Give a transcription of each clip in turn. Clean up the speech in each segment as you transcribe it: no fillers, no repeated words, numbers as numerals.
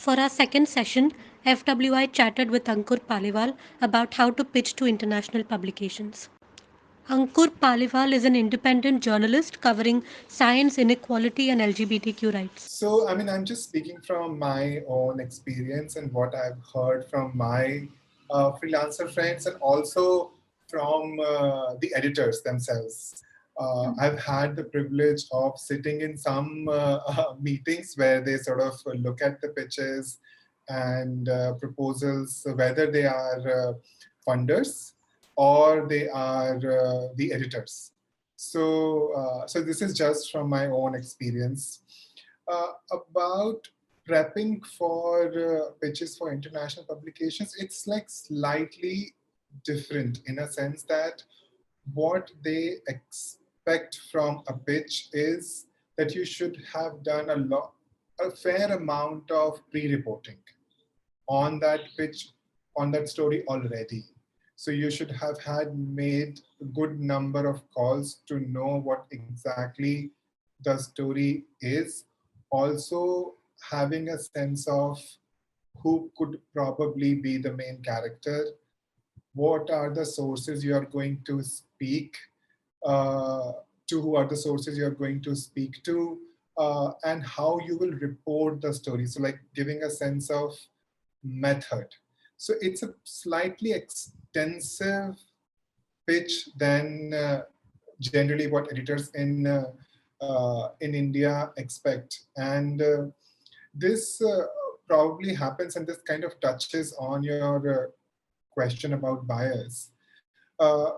For our second session, FWI chatted with Ankur Paliwal about how to pitch to international publications. Ankur Paliwal is an independent journalist covering science, inequality, and LGBTQ rights. So, I mean, I'm just speaking from my own experience and what I've heard from my freelancer friends and also from the editors themselves. I've had the privilege of sitting in some meetings where they sort of look at the pitches and proposals, whether they are funders or they are the editors. So this is just from my own experience. About prepping for pitches for international publications, it's like slightly different in a sense that what they expect from a pitch is that you should have done a fair amount of pre-reporting on that pitch, on that story already. So you should have had made a good number of calls to know what exactly the story is. Also having a sense of who could probably be the main character, what are the sources you are going to speak uh, to, who are the sources you are going to speak to, and how you will report the story. So like giving a sense of method. So it's a slightly extensive pitch than generally what editors in India expect. And this probably happens, and this kind of touches on your question about bias, uh,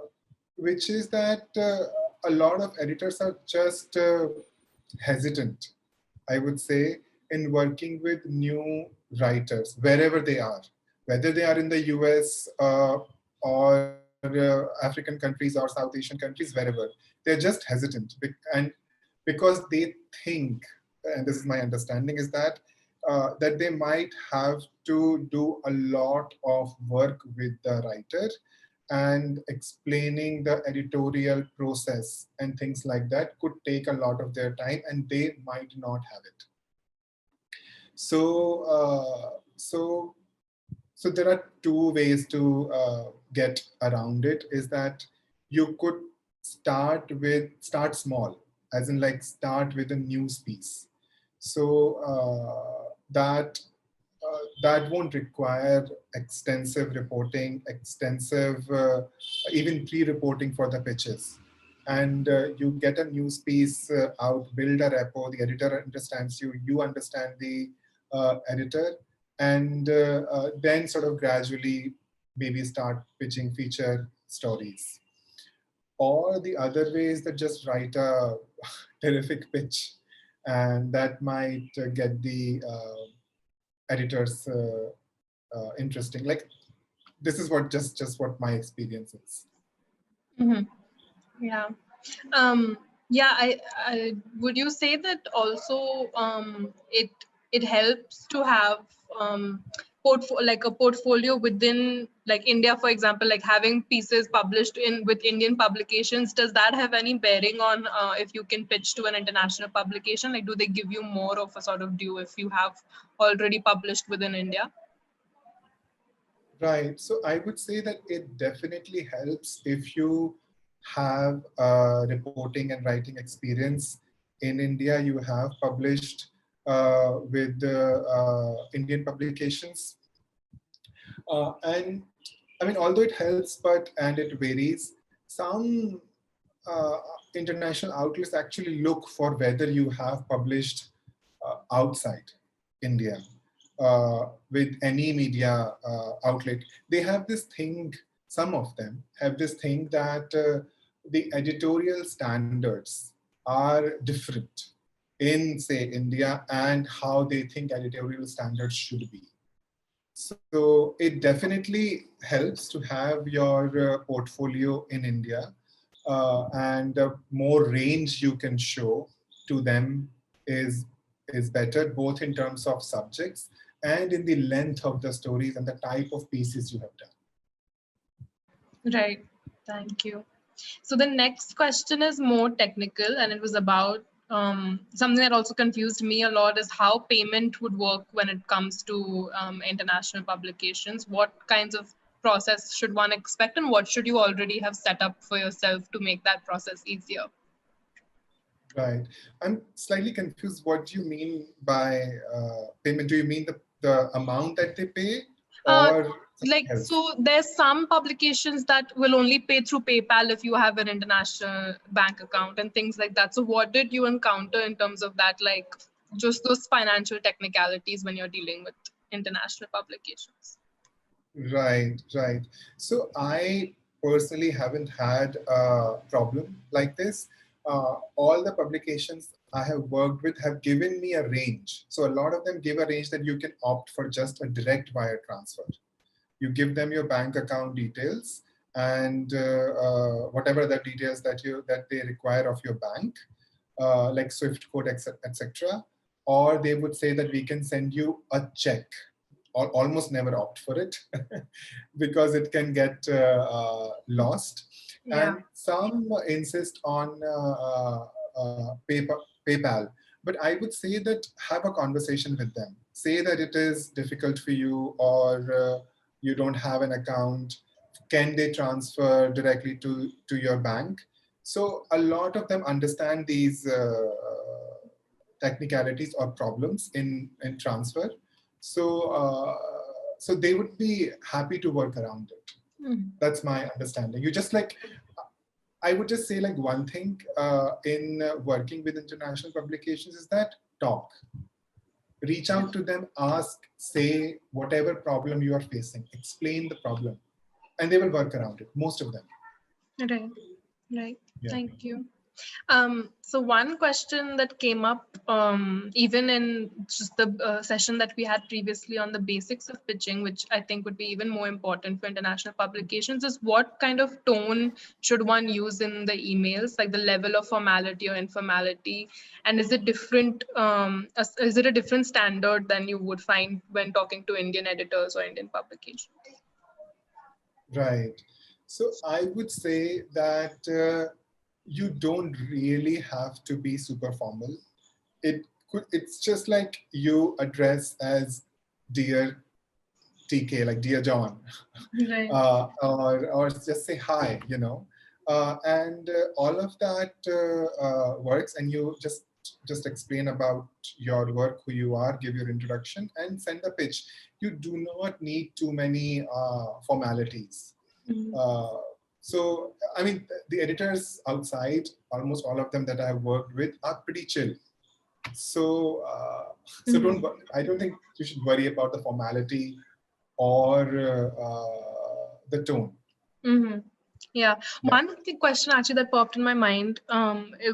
which is that a lot of editors are just hesitant, I would say, in working with new writers wherever they are, whether they are in the US or African countries or South Asian countries, wherever. They're just hesitant. And because they think, and this is my understanding, is that they might have to do a lot of work with the writer and explaining the editorial process and things like that could take a lot of their time and they might not have it. So there are two ways to get around it. Is that you could start small, as in like start with a news piece. So that won't require extensive reporting, extensive even pre-reporting for the pitches. And you get a news piece out, build a rapport, the editor understands you, you understand the editor, and then sort of gradually maybe start pitching feature stories. Or the other way is that just write a terrific pitch, and that might get the editors interesting. Like this is what just what my experience is. Mm-hmm. Yeah. Um, yeah. Would you say that also it helps to have like a portfolio within like India, for example, like having pieces published in with Indian publications? Does that have any bearing on if you can pitch to an international publication? Like, do they give you more of a sort of due if you have already published within India? Right. So I would say that it definitely helps if you have reporting and writing experience in India. You have published with Indian publications. And I mean, although it helps, and it varies, some uh, international outlets actually look for whether you have published outside India with any media outlet. They have this thing, some of them have this thing that the editorial standards are different in, say, India and how they think editorial standards should be. So it definitely helps to have your portfolio in India, and the more range you can show to them is better, both in terms of subjects and in the length of the stories and the type of pieces you have done. Right. Thank you. So the next question is more technical, and it was about something that also confused me a lot is how payment would work when it comes to international publications. What kinds of process should one expect, and what should you already have set up for yourself to make that process easier? Right. I'm slightly confused. What do you mean by payment? Do you mean the amount that they pay Uh, or something like, else? so there's some publications that will only pay through PayPal if you have an international bank account and things like that. So what did you encounter in terms of that, like just those financial technicalities when you're dealing with international publications? Right, right. So I personally haven't had a problem like this. All the publications I have worked with have given me a range. So a lot of them give a range that you can opt for just a direct wire transfer. You give them your bank account details and whatever the details that they require of your bank, like Swift code, etc. Or they would say that we can send you a check. Almost never opt for it because it can get lost. Yeah. And some insist on PayPal. But I would say that have a conversation with them. Say that it is difficult for you or you don't have an account. Can they transfer directly to your bank? So a lot of them understand these technicalities or problems in transfer. So, so they would be happy to work around it. Mm. That's my understanding. You just like, I would just say like one thing in working with international publications is that talk, reach out to them, ask, say whatever problem you are facing, explain the problem, and they will work around it. Most of them. Right. Right. Yeah. Thank you. So one question that came up, even in just the session that we had previously on the basics of pitching, which I think would be even more important for international publications, is what kind of tone should one use in the emails, like the level of formality or informality, and is it different? Is it a different standard than you would find when talking to Indian editors or Indian publications? Right. So I would say that you don't really have to be super formal. It's just like you address as dear TK, like dear John, Right. or just say hi, and all of that works, and you just explain about your work, who you are, give your introduction, and send the pitch. You do not need too many formalities. Mhm. Uh, so, I mean, the editors outside, almost all of them that I have worked with, are pretty chill. So, so Mhm. I don't think you should worry about the formality or the tone. Mm-hmm. Yeah. Yeah. Question actually that popped in my mind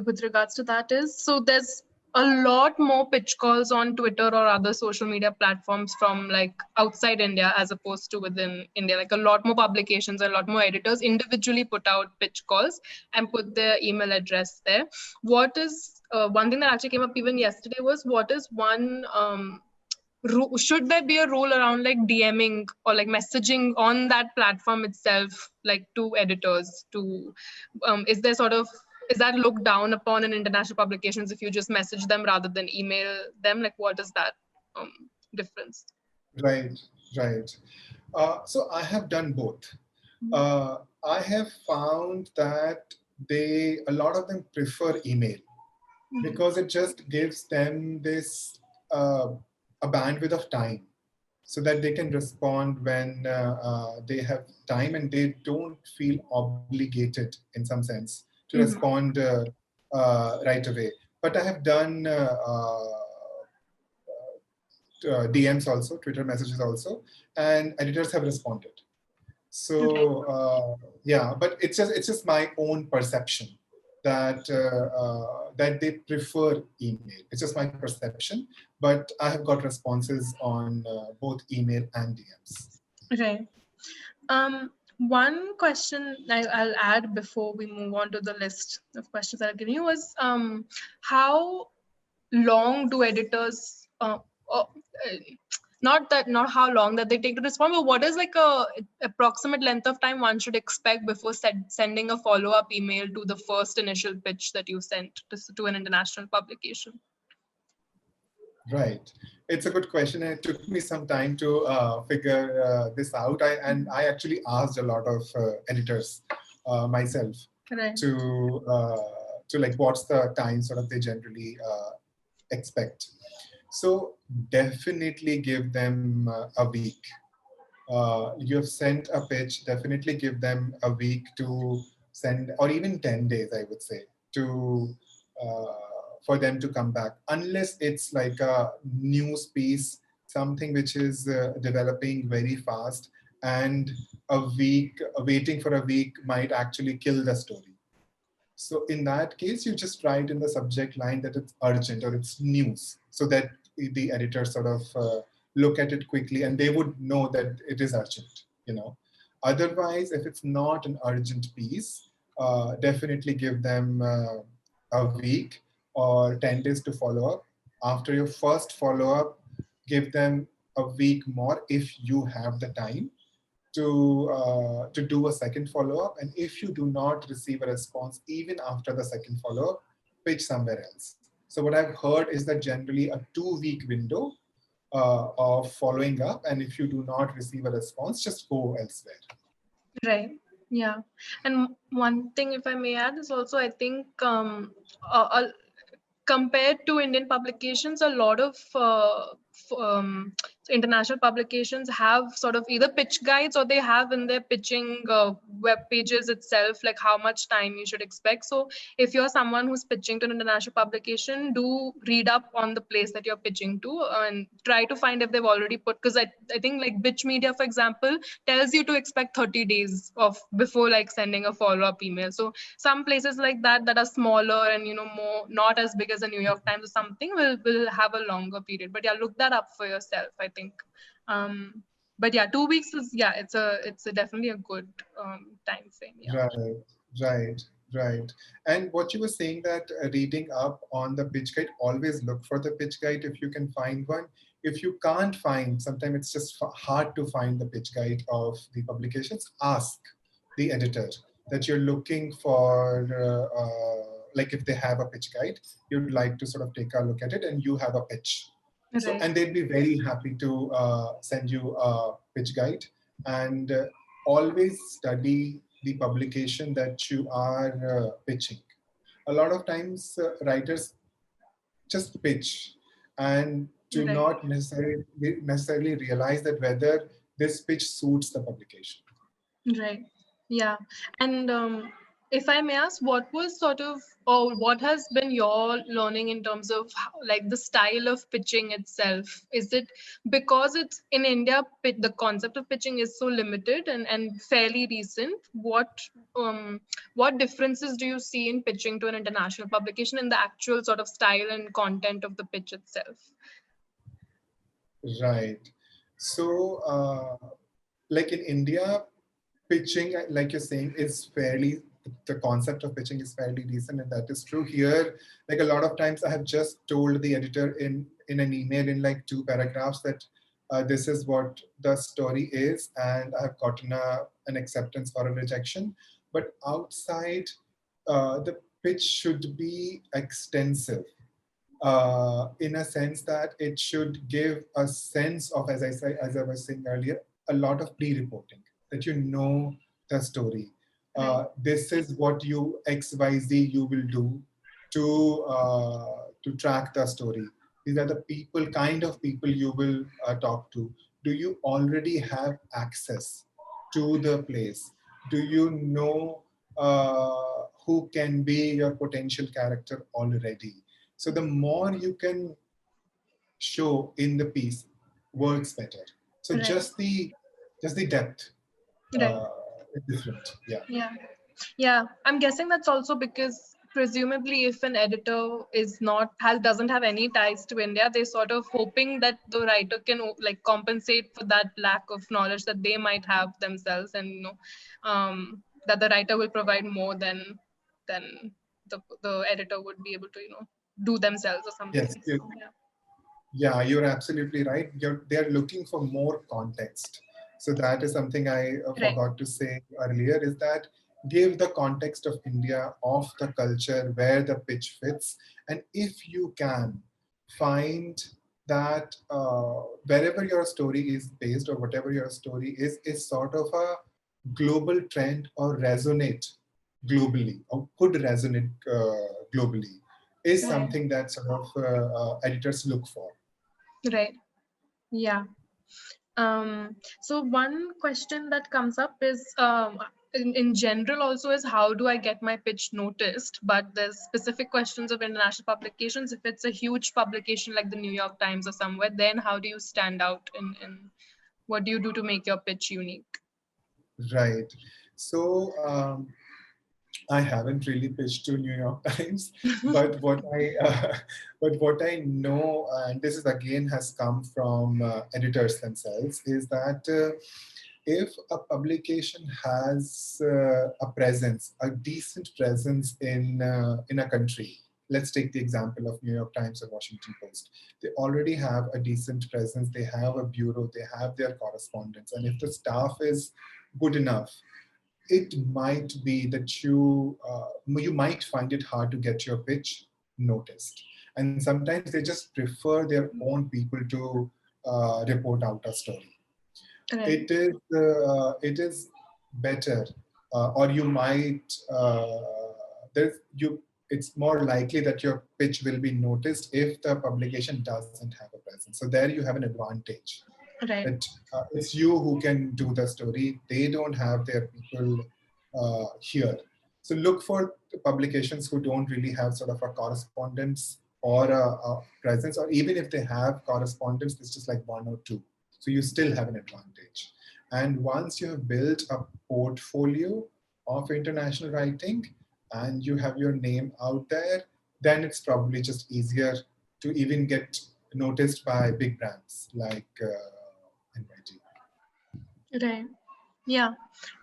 with regards to that is, so there's a lot more pitch calls on Twitter or other social media platforms from like outside India as opposed to within India. Like a lot more publications, a lot more editors individually put out pitch calls and put their email address there. What is one thing that actually came up even yesterday was, what is one should there be a rule around like DMing or like messaging on that platform itself, like to editors? To is there sort of, is that looked down upon in international publications if you just message them rather than email them? Like, what is that difference? Right, right. So I have done both. I have found that a lot of them prefer email because it just gives them this a bandwidth of time so that they can respond when they have time and they don't feel obligated in some sense to Mm-hmm. respond right away. But I have done DMs also, Twitter messages also, and editors have responded. Okay. So yeah, but it's just my own perception that that they prefer email. It's just my perception, but I have got responses on both email and DMs. Okay. One question I'll add before we move on to the list of questions that I've given you was, how long do editors not how long that they take to respond, but what is like a approximate length of time one should expect before sending a follow-up email to the first initial pitch that you sent to an international publication? Right. It's a good question, and it took me some time to figure this out. I actually asked a lot of editors myself Right. to like what's the time sort of they generally expect. So definitely give them a week. You have sent a pitch. Definitely give them a week to send, or even 10 days, I would say, to uh, for them to come back. Unless it's like a news piece, something which is developing very fast, and a week waiting for a week might actually kill the story. So in that case, you just write in the subject line that it's urgent or it's news, so that the editor sort of look at it quickly and they would know that it is urgent. Otherwise, if it's not an urgent piece, definitely give them a week or 10 days to follow up. After your first follow up, give them a week more if you have the time to do a second follow-up. And if you do not receive a response even after the second follow-up, pitch somewhere else. So what I've heard is that generally a 2-week window of following up, and if you do not receive a response, just go elsewhere. Right. Yeah. And one thing, if I may add, is also I think a compared to Indian publications, a lot of international publications have sort of either pitch guides or they have in their pitching web pages itself, like how much time you should expect. So if you're someone who's pitching to an international publication, do read up on the place that you're pitching to and try to find if they've already put, because I think like Bitch Media, for example, tells you to expect 30 days of before like sending a follow-up email. So some places like that are smaller and more not as big as the New York Times or something will have a longer period. But yeah, look that up for yourself, I think. But yeah, 2 weeks is it's definitely a good time frame. Yeah. Right, right, right. And what you were saying that reading up on the pitch guide, always look for the pitch guide if you can find one. If you can't find, sometimes it's just hard to find the pitch guide of the publications, ask the editor that you're looking for, like if they have a pitch guide, you'd like to sort of take a look at it and you have a pitch. So, Right. and they'd be very happy to send you a pitch guide, and always study the publication that you are pitching. A lot of times, writers just pitch and do Right. not necessarily realize that whether this pitch suits the publication. Right. Yeah. And if I may ask, what was sort of, or what has been your learning in terms of like the style of pitching itself? Is it because it's in India, the concept of pitching is so limited and fairly recent? What differences do you see in pitching to an international publication in the actual sort of style and content of the pitch itself? Right. So, like in India, pitching, like you're saying, is fairly, the concept of pitching is fairly recent, and that is true here. Like a lot of times I have just told the editor in an email in like 2 paragraphs that this is what the story is, and I've gotten an acceptance or a rejection. But outside, the pitch should be extensive, in a sense that it should give a sense of, as I was saying earlier, a lot of pre-reporting, that you know the story. Right. This is what you XYZ you will do to track the story. These are the kind of people you will talk to. Do you already have access to the place? Do you know who can be your potential character already? So the more you can show in the piece works better. So Right. just the depth Right. uh, is different. Yeah. Yeah. Yeah, I'm guessing that's also because presumably if an editor is not has doesn't have any ties to India, they're sort of hoping that the writer can like compensate for that lack of knowledge that they might have themselves, and that the writer will provide more than the editor would be able to do themselves or something. Yes. So yeah. Yeah, you're absolutely right. They're looking for more context. So that is something I Right. forgot to say earlier, is that give the context of India, of the culture, where the pitch fits. And if you can find that wherever your story is based or whatever your story is sort of a global trend or resonate globally or could resonate globally, is Right. something that sort of editors look for. Right. Yeah. So one question that comes up is in general also is how do I get my pitch noticed? But there's specific questions of international publications. If it's a huge publication like the New York Times or somewhere, then how do you stand out in what do you do to make your pitch unique? Right. So I haven't really pitched to New York Times, but but what I know, and this is again has come from editors themselves, is that if a publication has a presence, a decent presence in a country. Let's take the example of New York Times or Washington Post. They already have a decent presence. They have a bureau. They have their correspondence, and if the staff is good enough, it might be that you might find it hard to get your pitch noticed, and sometimes they just prefer their own people to report out a story. Right. It is better, or you might there's you it's more likely that your pitch will be noticed if the publication doesn't have a presence. So there you have an advantage, Right. that it's you who can do the story. They don't have their people here. So look for publications who don't really have sort of a correspondence or a presence, or even if they have correspondence, it's just like one or two. So you still have an advantage. And once you have built a portfolio of international writing and you have your name out there, then it's probably just easier to even get noticed by big brands like NYT. Right. Yeah.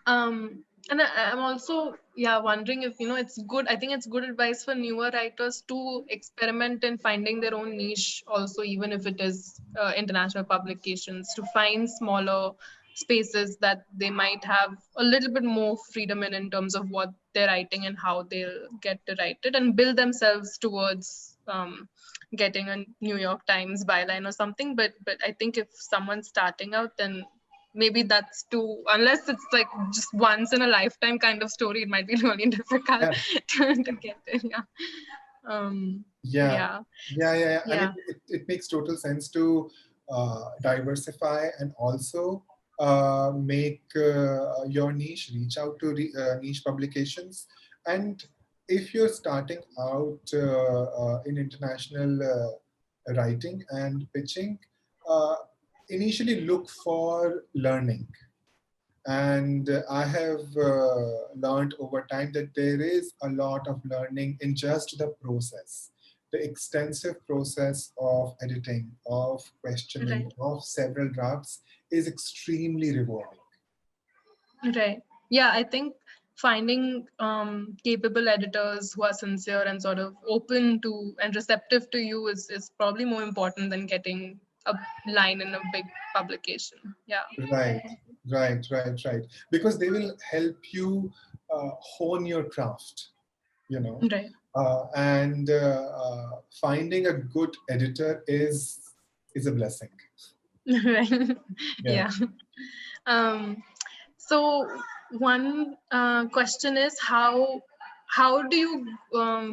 And I'm also wondering if it's good. I think it's good advice for newer writers to experiment in finding their own niche, also even if it is international publications, to find smaller spaces that they might have a little bit more freedom in terms of what they're writing and how they'll get to write it, and build themselves towards getting a New York Times byline or something. But I think if someone's starting out, then maybe that's too, unless it's like just once in a lifetime kind of story, it might be really difficult Yeah, to get it. Yeah. yeah, Yeah. yeah. And Yeah. it makes total sense to diversify and also make your niche, reach out to niche publications. And if you're starting out in international writing and pitching, uh, initially look for learning. And I have learned over time that there is a lot of learning in just the process. The extensive process of editing, of questioning, Right. of several drafts is extremely rewarding. Right. Yeah, I think finding capable editors who are sincere and sort of open to and receptive to you is probably more important than getting a line in a big publication. Yeah. Right, right. Because they will help you hone your craft, you know. Right. And finding a good editor is a blessing. Right. Yeah. Yeah. Um, so one question is how do you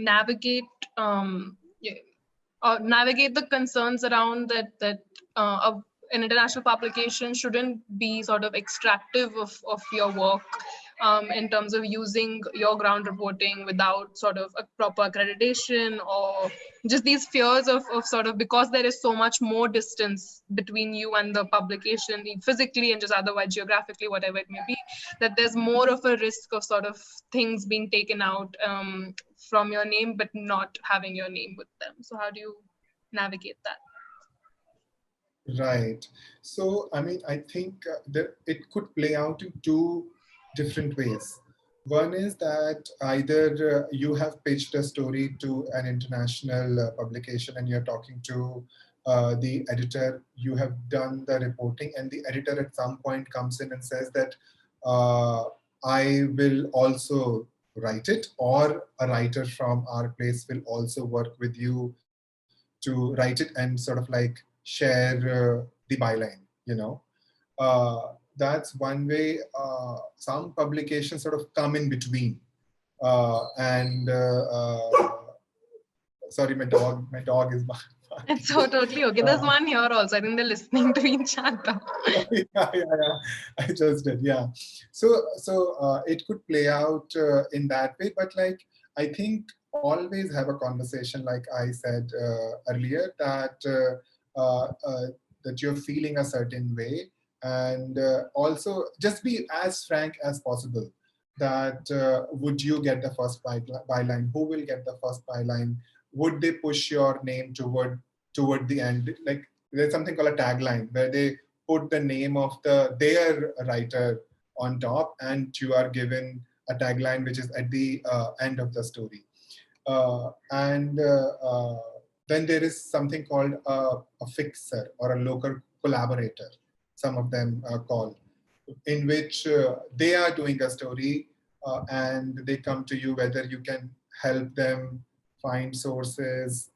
navigate the concerns around an international publication shouldn't be sort of extractive of your work, in terms of using your ground reporting without sort of a proper accreditation, or just these fears of sort of, because there is so much more distance between you and the publication physically and just otherwise geographically, whatever it may be, that there's more of a risk of sort of things being taken out from your name but not having your name with them. So how do you navigate that? Right. So, I mean, I think that it could play out in two different ways. One is that either you have pitched a story to an international publication and you're talking to the editor, you have done the reporting, and the editor at some point comes in and says that uh, I will also write it, or a writer from our place will also work with you to write it and sort of like share the byline, that's one way. Some publications sort of come in between. And Sorry, my dog is It's barking. so totally okay. There's Uh, one here also. I think they're listening to each other. yeah. I just did, yeah. So it could play out in that way, but like I think always have a conversation, like I said earlier, that you're feeling a certain way, and also just be as frank as possible. That would you get the first byline? Who will get the first byline? Would they push your name toward the end? Like there's something called a tagline where they put the name of their writer on top, and you are given a tagline which is at the end of the story. And Then there is something called a fixer or a local collaborator, some of them call, in which they are doing a story, and they come to you whether you can help them find sources,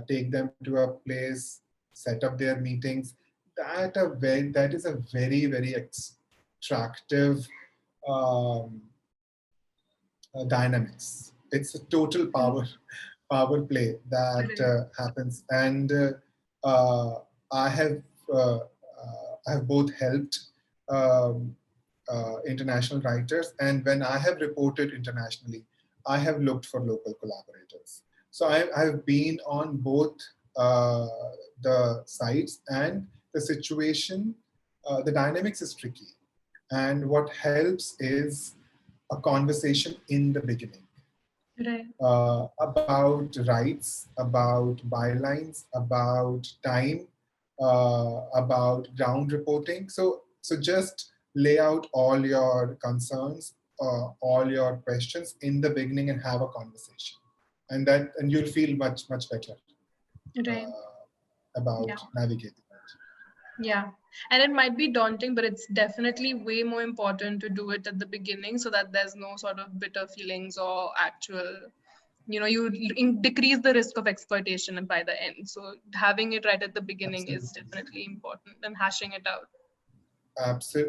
take them to a place, set up their meetings. That is a very, very extractive um, dynamics. It's a total power play that Right. happens, and uh, I have uh, I have both helped um, international writers, and when I have reported internationally, I have looked for local collaborators. So I've been on both uh, the sides, and the situation, the dynamics is tricky. And what helps is a conversation in the beginning Right. about rights, about bylines, about time, about ground reporting. So just lay out all your concerns, all your questions in the beginning, and have a conversation, and you'll feel much better Right. about Yeah. navigating it. Yeah. And it might be daunting, but it's definitely way more important to do it at the beginning so that there's no sort of bitter feelings or actual, decrease the risk of exploitation by the end. So having it right at the beginning is Absolutely. definitely important and hashing it out.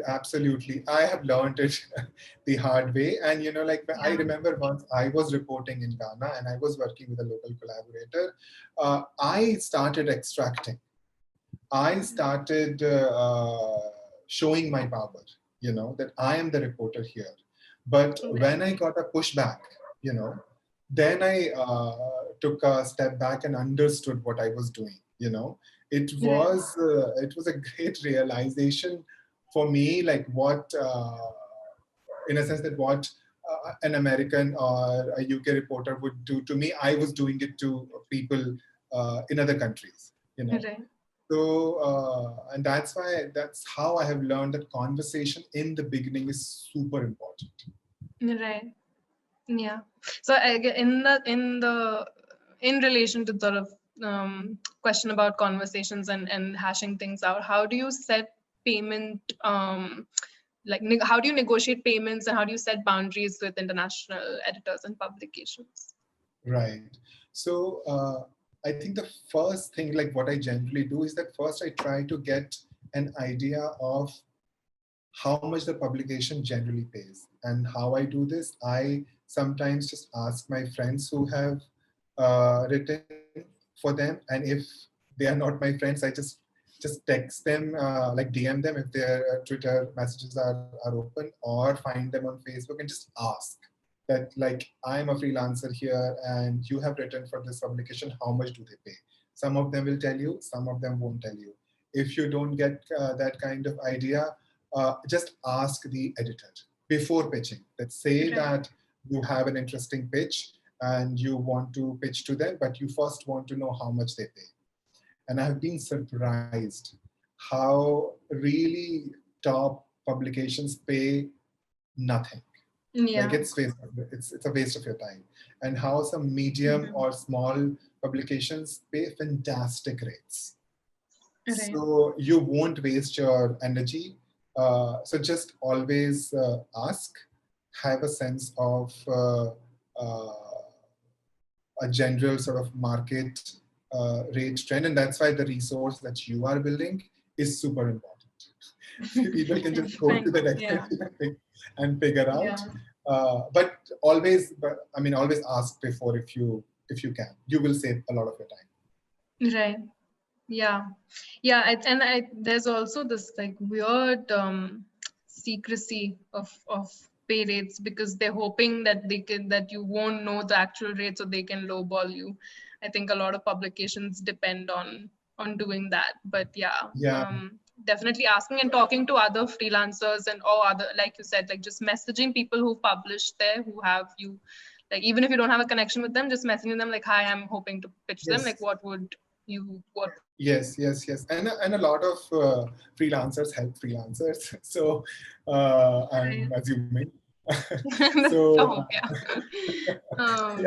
Absolutely. I have learned it the hard way. And, like I Yeah. remember once I was reporting in Ghana and I was working with a local collaborator, I started extracting. I started showing my power, that I am the reporter here. But Right. when I got a pushback, then I took a step back and understood what I was doing. It Right. was a great realization for me, like what, in a sense, that what an American or a UK reporter would do to me, I was doing it to people in other countries. Right. And that's how I have learned that conversation in the beginning is super important. Right. Yeah. So in relation to sort of question about conversations and hashing things out, how do you set payment how do you negotiate payments and how do you set boundaries with international editors and publications? Right. So I think the first thing, like what I generally do, is that first I try to get an idea of how much the publication generally pays. And how I do this, I sometimes just ask my friends who have written for them, and if they are not my friends, I just text them, like DM them if their Twitter messages are open, or find them on Facebook and just ask that, like, I'm a freelancer here and you have written for this publication, how much do they pay? Some of them will tell you, some of them won't tell you. If you don't get that kind of idea, just ask the editor before pitching. Let's say Right. that you have an interesting pitch and you want to pitch to them, but you first want to know how much they pay. And I've been surprised how really top publications pay nothing. Like Yeah. it's a waste of your time. And how some medium Mhm. or small publications pay fantastic rates. Right. so you won't waste your energy. So just always ask, have a sense of uh, a general sort of market rate trend, and that's why the resource that you are building is super important. People can just go to the Yeah. website and figure out, Yeah. but always, I mean, always ask before, if you can, you will save a lot of your time. Right. Yeah. Yeah. There's also this like weird secrecy of pay rates because they're hoping that that you won't know the actual rate so they can lowball you. I think a lot of publications depend on doing that. But yeah, Yeah. definitely asking and talking to other freelancers and or other, like you said, like just messaging people who publish there who have you, like even if you don't have a connection with them, just messaging them like, hi, I'm hoping to pitch them, like Yes. what would you what Yes, yes, yes, and a lot of freelancers help freelancers. So, right. I'm assuming. I So, hope, yeah. yeah. um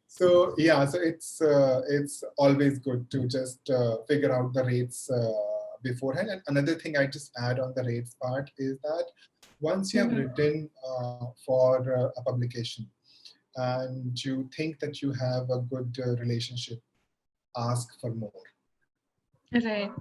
So yeah, so it's always good to just figure out the rates beforehand. And another thing I just add on the rates part is that once you have mhm. written for a publication and you think that you have a good relationship, ask for more. Right.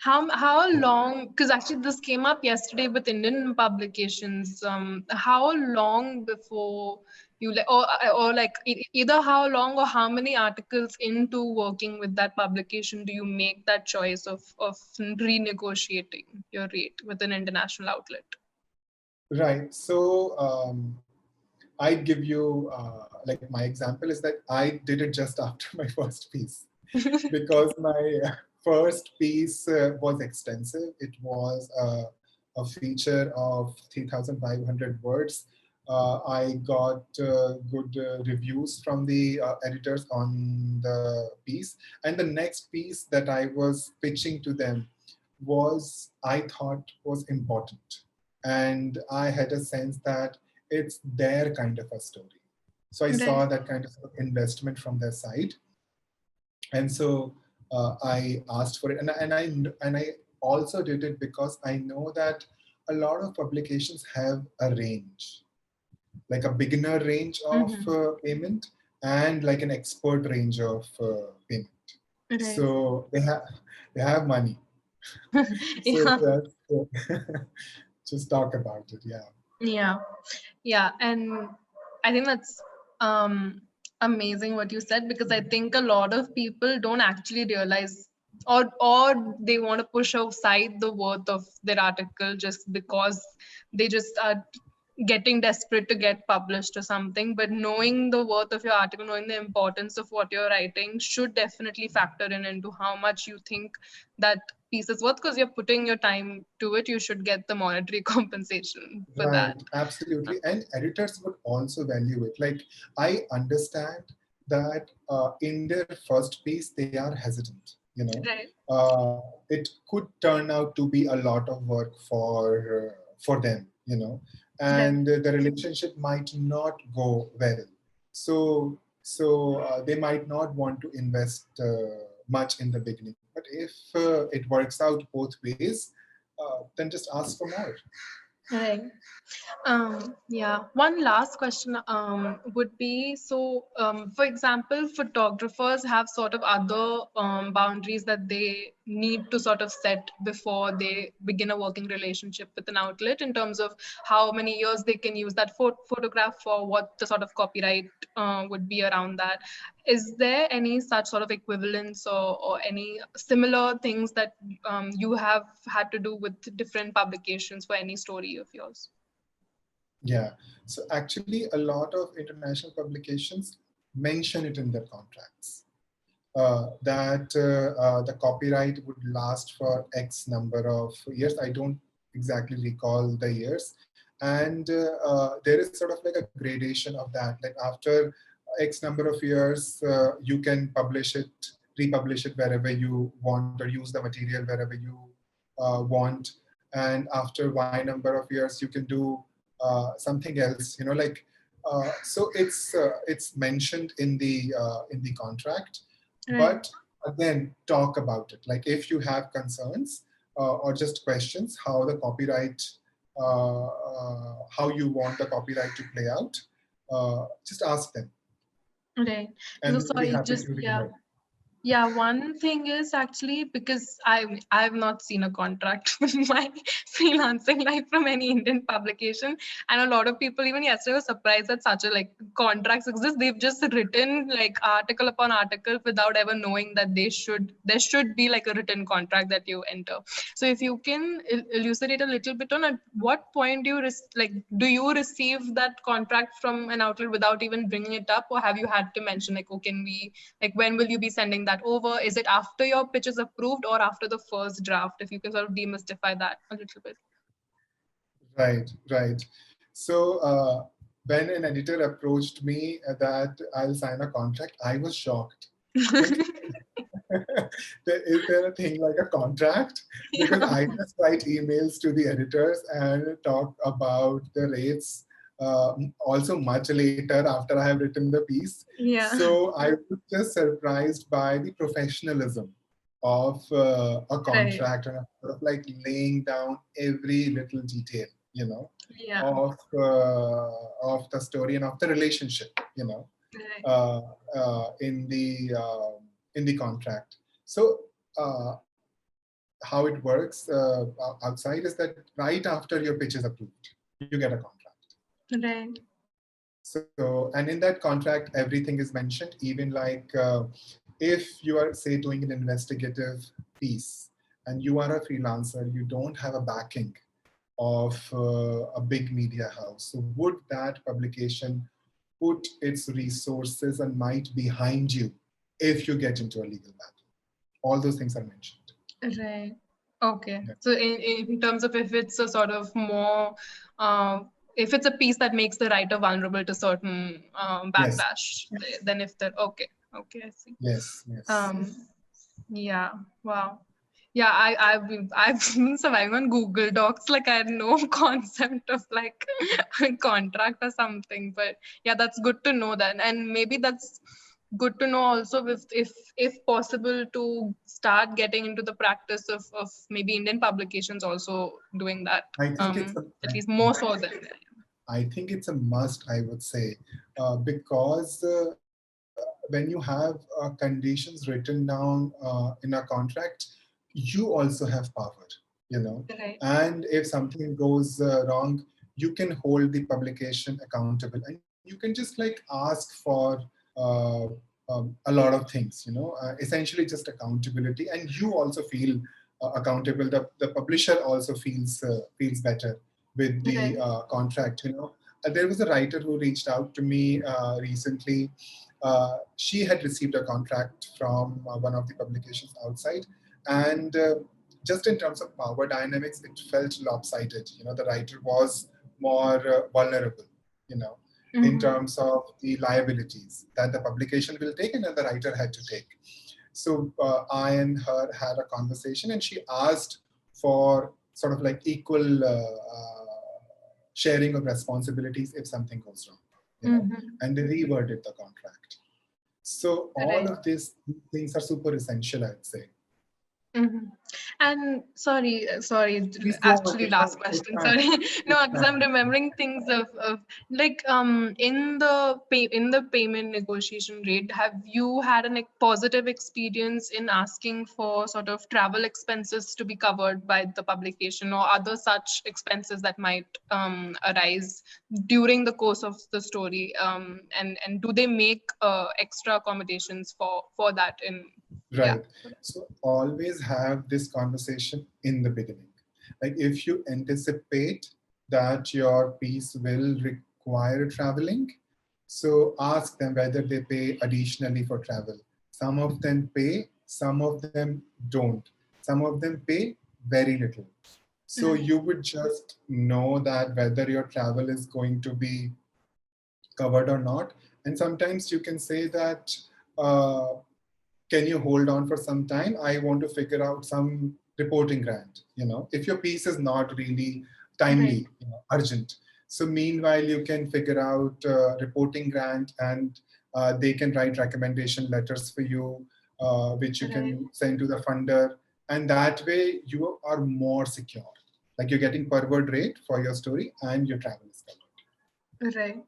How long? Because actually, this came up yesterday with Indian publications. How long before you like, or like either how long or how many articles into working with that publication do you make that choice of renegotiating your rate with an international outlet? Right. So I give you like my example is that I did it just after my first piece, because my first piece was extensive. It was a feature of 3,500 words. I got good reviews from the editors on the piece. And the next piece that I was pitching to them was, I thought, was important. And I had a sense that it's their kind of a story. So I Right. saw that kind of investment from their side, and so I asked for it, and I also did it because I know that a lot of publications have a range, like a beginner range of Mm-hmm. payment and like an expert range of payment. Right. So they have money. So Yeah. that's just talk about it. Yeah. Yeah. Yeah, and I think that's um, amazing what you said because I think a lot of people don't actually realize or they want to push aside the worth of their article just because they just are getting desperate to get published or something. But knowing the worth of your article, knowing the importance of what you're writing should definitely factor in into how much you think that piece is worth because you're putting your time to it. You should get the monetary compensation for that. Right, absolutely. And editors would also value it. Like, I understand that in their first piece, they are hesitant. Right. It could turn out to be a lot of work for them. Right. And the relationship might not go well. So they might not want to invest much in the beginning. But if it works out both ways, then just ask for more. Right. Yeah. One last question would be so, for example, photographers have sort of other boundaries that they need to sort of set before they begin a working relationship with an outlet in terms of how many years they can use that photograph for, what the sort of copyright would be around that. Is there any such sort of equivalence or any similar things that you have had to do with different publications for any story of yours? Yeah. So actually, a lot of international publications mention it in their contracts, that the copyright would last for X number of years. I don't exactly recall the years. And there is sort of like a gradation of that. Like after X number of years, you can publish it, republish it wherever you want, or use the material wherever you want. And after Y number of years, you can do something else. So it's mentioned in the contract, Right. but again talk about it. Like if you have concerns or just questions, how the copyright, how you want the copyright to play out, just ask them, Right. and So they'll be sorry, happy just to be yeah. heard. Yeah, one thing is actually because I've not seen a contract in my freelancing life from any Indian publication, and a lot of people even yesterday were surprised that such a like contracts exist. They've just written like article upon article without ever knowing that there should be like a written contract that you enter. So if you can elucidate a little bit on at what point do you like do you receive that contract from an outlet without even bringing it up, or have you had to mention like, oh, can we like when will you be sending that over? Is it after your pitch is approved or after the first draft? If you can sort of demystify that a little bit. Right, right. So when an editor approached me that I'll sign a contract, I was shocked. Like, is there a thing like a contract? Because Yeah. I just write emails to the editors and talk about the rates also much later after I have written the piece. Yeah. So I was just surprised by the professionalism of a Right. contract and sort of like laying down every little detail, Yeah. of the story and of the relationship, Right. uh, in the contract. So uh, how it works outside is that right after your pitch is approved, you get a contract. Right. So, and in that contract, everything is mentioned, even like if you are, say, doing an investigative piece and you are a freelancer, you don't have a backing of a big media house. So, would that publication put its resources and might behind you if you get into a legal battle? All those things are mentioned. Right. Okay. Yeah. So in terms of if it's a sort of more if it's a piece that makes the writer vulnerable to certain Yes, backlash, then if that okay. Okay, I see. yes, yes. Um yeah. Wow. Yeah, I've been surviving on Google Docs. Like I had no concept of like a contract or something. But yeah, that's good to know that. And maybe that's good to know also if possible to start getting into the practice of maybe Indian publications also doing that. I think it's a, At least more so than I think it's a must, I would say, because when you have conditions written down in a contract, you also have power, you know. right. And if something goes wrong, you can hold the publication accountable, and you can just like ask for uh, a lot of things, essentially just accountability, and you also feel accountable. The publisher also feels better with the Right. contract. There was a writer who reached out to me recently. She had received a contract from one of the publications outside, and just in terms of power dynamics, it felt lopsided. The writer was more vulnerable. You know, in Mm-hmm. terms of the liabilities that the publication will take and that the writer had to take. So I and her had a conversation, and she asked for sort of like equal sharing of responsibilities if something goes wrong, Mm-hmm. and they reworded the contract. So all Right. of these things are super essential, I'd say. Mm-hmm. And sorry, Please go on. actually, last It's question. fine. Sorry, no, It's because I'm fine. remembering things of like in the payment negotiation rate. Have you had a positive experience in asking for sort of travel expenses to be covered by the publication or other such expenses that might arise during the course of the story? And do they make extra accommodations for that in yeah. Right. So always have this conversation in the beginning. Like if you anticipate that your piece will require traveling, so ask them whether they pay additionally for travel. Some of them pay, some of them don't. Some of them pay very little. So Right. you would just know that whether your travel is going to be covered or not. And sometimes you can say that uh, can you hold on for some time? I want to figure out some reporting grant, if your piece is not really Right. timely, urgent. So meanwhile, you can figure out reporting grant, and they can write recommendation letters for you. which you Right. can send to the funder, and that way you are more secure. Like you're getting per word rate for your story, and your travel is covered. Right.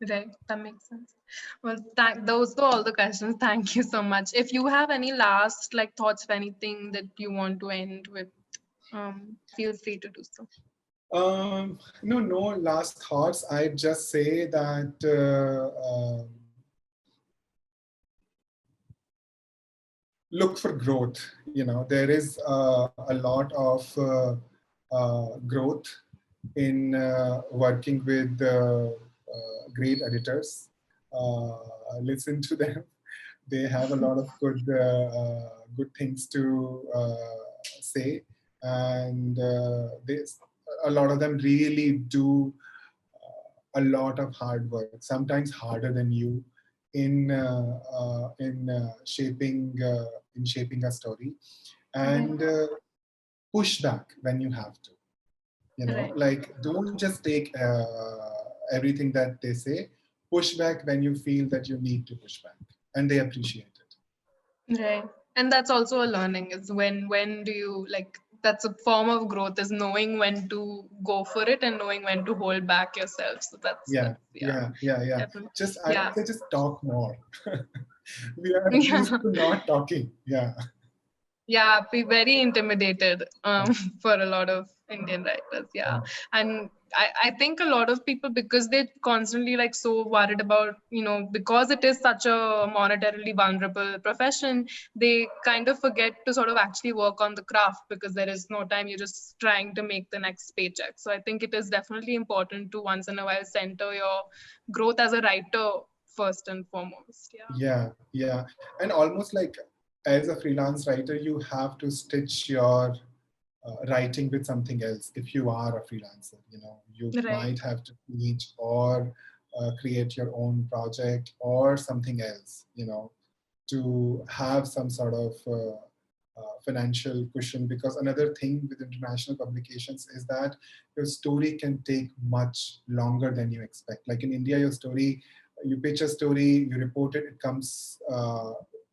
Right. That makes sense. Well, those are all the questions. Thank you so much. If you have any last like thoughts of anything that you want to end with, feel free to do so. No, no last thoughts. I'd just say that look for growth. There is a lot of growth in working with great editors. Listen to them. They have a lot of good things to say, and a lot of them really do a lot of hard work, sometimes harder than you, in shaping a story, Right. and push back when you have to. Right. Like don't just take everything that they say. Push back when you feel that you need to push back, and they appreciate it. Right. And that's also a learning is when do you like that's a form of growth is knowing when to go for it and knowing when to hold back yourself. So that's Yeah, yeah, yeah, yeah, yeah. definitely. Just I Yeah. would say just talk more. We are used Yeah. to not talking. Yeah. Yeah, be very intimidated Yeah. for a lot of Indian writers. Yeah. Yeah. And I think a lot of people because they're constantly like so worried about, because it is such a monetarily vulnerable profession, they kind of forget to sort of actually work on the craft because there is no time. You're just trying to make the next paycheck. So I think it is definitely important to once in a while center your growth as a writer first and foremost. Yeah. Yeah, yeah. And almost like as a freelance writer, you have to stitch your writing with something else. If you are a freelancer, you Right. might have to teach or create your own project or something else, to have some sort of financial cushion. Because another thing with international publications is that your story can take much longer than you expect. Like in India, your story, you pitch a story, you report it, it comes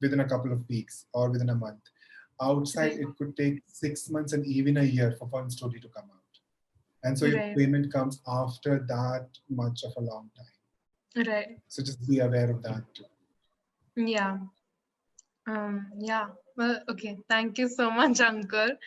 within a couple of weeks or within a month. Outside, Right. it could take 6 months and even a year for one story to come out. And so your Right. payment comes after that much of a long time. Right. So just be aware of that too. Yeah. Yeah. Well, okay. Thank you so much, Ankur.